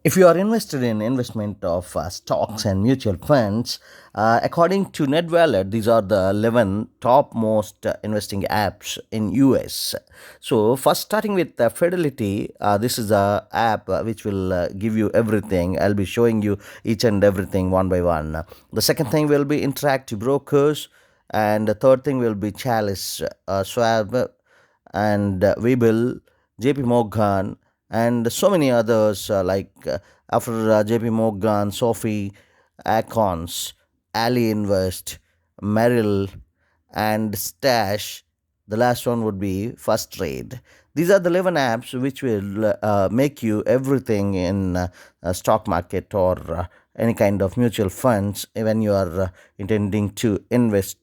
If you are invested in investment of stocks and mutual funds, according to NetWallet, these are the 11 top most investing apps in US. So first starting with Fidelity, this is a app which will give you everything. I'll be showing you each and everything one by one. The second thing will be Interactive Brokers, and the third thing will be Chalice, Schwab, and Webull, JP Morgan, and so many others after JP Morgan, Sophie, Acons, Ali Invest, Merrill, and Stash. The last one would be First Trade. These are the 11 apps which will make you everything in stock market or any kind of mutual funds when you are intending to invest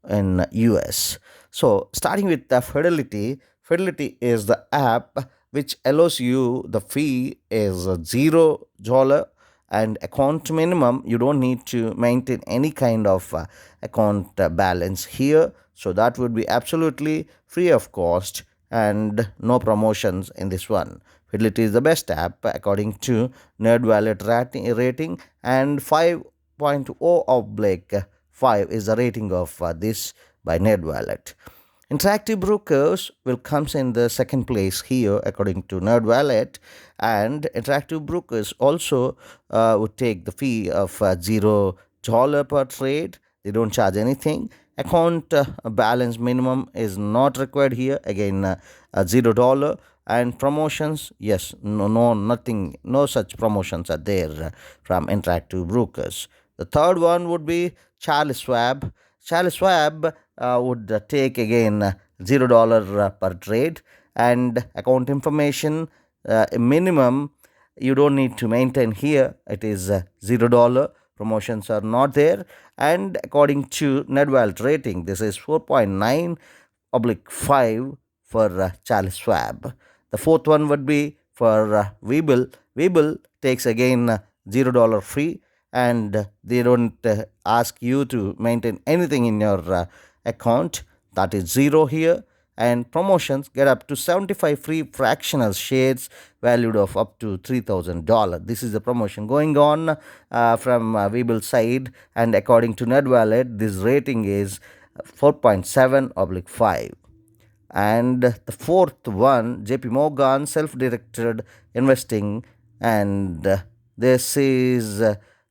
in US. So starting with the Fidelity, Fidelity is the app which allows you the fee is $0 and account minimum. You don't need to maintain any kind of account balance here, so that would be absolutely free of cost and no promotions in this one. Fidelity is the best app according to NerdWallet rating, and 5.0 oblique 5 is the rating of this by NerdWallet. Interactive Brokers will comes in the second place here according to NerdWallet, and Interactive Brokers also would take the fee of $0 per trade. They don't charge anything. Account balance minimum is not required here. Again, $0. And promotions, yes, no, nothing, no such promotions are there from Interactive Brokers. The third one would be Charles Schwab. Charles Schwab would take again $0 per trade, and account information minimum you don't need to maintain here. It is $0. Promotions are not there, and according to NerdWallet rating, this is 4.9 oblique 5 for Charles Schwab. The fourth one would be for Webull. Webull takes again $0 free, and they don't ask you to maintain anything in your account. That is zero here. And promotions get up to 75 free fractional shares valued of up to $3,000. This is the promotion going on from Webull side, and according to NerdWallet, this rating is 4.7 oblique 5. And the fourth one, JP Morgan self directed investing, and this is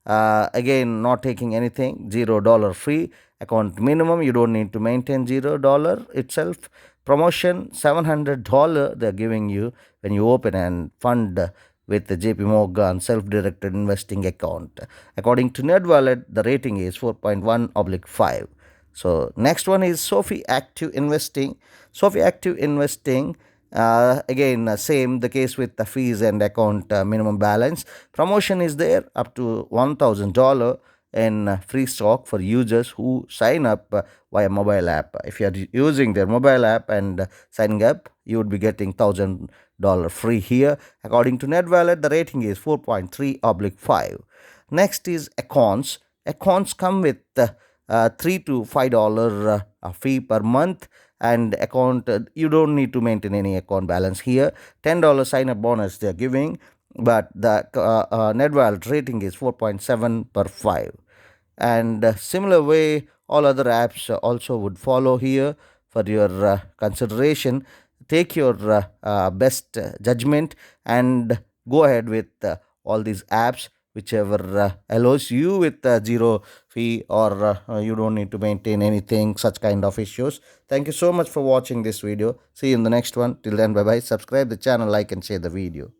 again not taking anything, $0 free. Account minimum, you don't need to maintain $0 itself. Promotion $700 they're giving you when you open and fund with the JP Morgan self-directed investing account. According to NerdWallet, the rating is 4.1 oblique 5. So next one is Sophie Active Investing. Sophie Active Investing, again same the case with the fees and account minimum balance. Promotion is there up to $1,000 in free stock for users who sign up via mobile app. If you are using their mobile app and signing up, you would be getting $1,000 free here. According to NetWallet, the rating is 4.3 oblique 5. Next is Accounts. Accounts come with $3 to $5 fee per month, and account you don't need to maintain any account balance here. $10 sign up bonus they are giving, but the NetWallet rating is 4.7 per 5. And similar way, all other apps also would follow here for your consideration. Take your best judgment and go ahead with all these apps whichever allows you with zero fee, or you don't need to maintain anything, such kind of issues. Thank you so much for watching this video. See you in the next one. Till then, bye bye. Subscribe the channel, like and share the video.